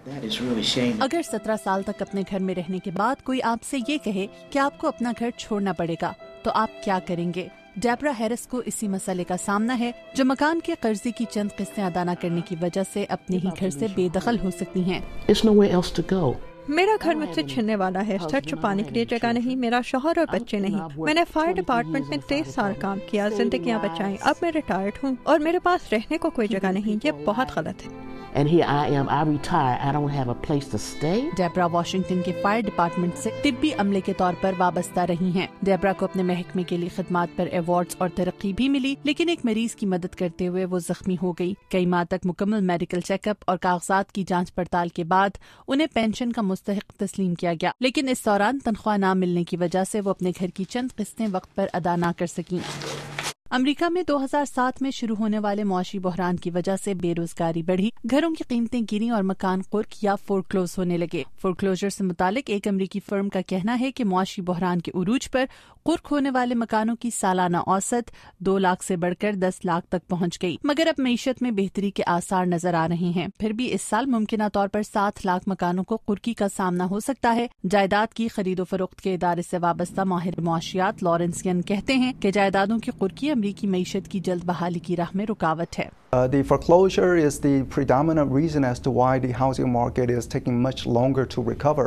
अगर 17 साल तक अपने घर में रहने के बाद कोई आपसे ये कहे कि आपको अपना घर छोड़ना पड़ेगा तो आप क्या करेंगे? डेब्रा हैरिस को इसी मसले का सामना है, जो मकान के कर्जे की चंद किस्तें अदा न करने की वजह से अपने ही घर से बेदखल हो सकती हैं। मेरा घर मुझसे छिनने वाला है, सर छुपाने के लिए जगह नहीं, मेरा शौहर और बच्चे नहीं। मैंने फायर डिपार्टमेंट में 23 साल काम किया, जिंदगियां बचाई, अब मैं रिटायर्ड हूँ और मेरे पास रहने को कोई जगह नहीं। ये बहुत गलत है। And here I am, I retired, I don't have a place to stay. Debra Washington के फायर डिपार्टमेंट से तिब्बी अमले के तौर पर वाबस्ता रही हैं। डेब्रा को अपने महकमे के लिए खिदमात पर अवार्ड्स और तरक्की भी मिली, लेकिन एक मरीज की मदद करते हुए वो जख्मी हो गई। कई माह तक मुकम्मल मेडिकल चेकअप और कागजात की जांच पड़ताल के बाद उन्हें पेंशन का मुस्तहिक तस्लीम किया गया, लेकिन इस दौरान तनख्वाह न मिलने की वजह से वो अपने घर की चंद किस्तें वक्त पर अदा न कर सकी। अमेरिका में 2007 में शुरू होने वाले मुआशी बहरान की वजह से बेरोजगारी बढ़ी, घरों की कीमतें गिरी और मकान कुर्क या फोरक्लोज होने लगे। फोरक्लोजर से मुतालिक एक अमेरिकी फर्म का कहना है कि मुआशी बहरान के उरूज पर कुर्क होने वाले मकानों की सालाना औसत 2 लाख से बढ़कर 10 लाख तक पहुंच गई, मगर अब मईशत में बेहतरी के आसार नजर आ रहे हैं। फिर भी इस साल मुमकिना तौर पर 7 लाख मकानों को कुर्की का सामना हो सकता है। जायदाद की खरीदो फरोख्त के इदारे से वाबस्ता माहिर मुआशियात लॉरेंस यन कहते हैं कि जायदादों की कुर्की अमरीकी मईशत की जल्द बहाली की राह में रुकावट है। The foreclosure is the predominant reason as to why the housing market is taking much longer to recover.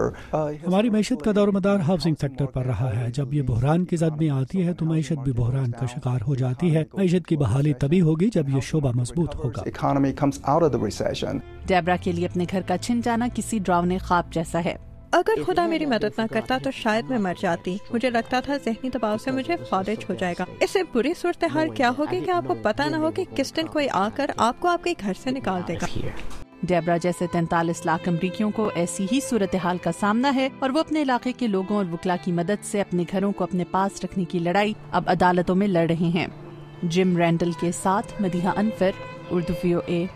हमारी मईशत का दौरमदार हाउसिंग सेक्टर पर रहा है। जब ये बहरान की जद में आती है तो मईशत भी बहरान का शिकार हो जाती है। मईशत की बहाली तभी होगी जब ये शोबा मजबूत होगा। Economy comes out of the recession. Debra के लिए अपने घर का छिन जाना किसी डरावने ख्वाब जैसा है। अगर खुदा मेरी मदद न करता तो शायद मैं मर जाती। मुझे लगता था ज़हनी दबाव से मुझे फालिज हो जाएगा। इससे बुरी सूरत हाल क्या होगी कि आपको पता न हो कि किस दिन कोई आकर आपको आपके घर से निकाल देगा। डेब्रा जैसे 43 लाख अमरीकियों को ऐसी ही सूरत हाल का सामना है और वो अपने इलाके के लोगों और वकला की मदद से अपने घरों को अपने पास रखने की लड़ाई अब अदालतों में लड़ रहे हैं। जिम रैंडल के साथ मदीहा अनफर, उर्दू VOA।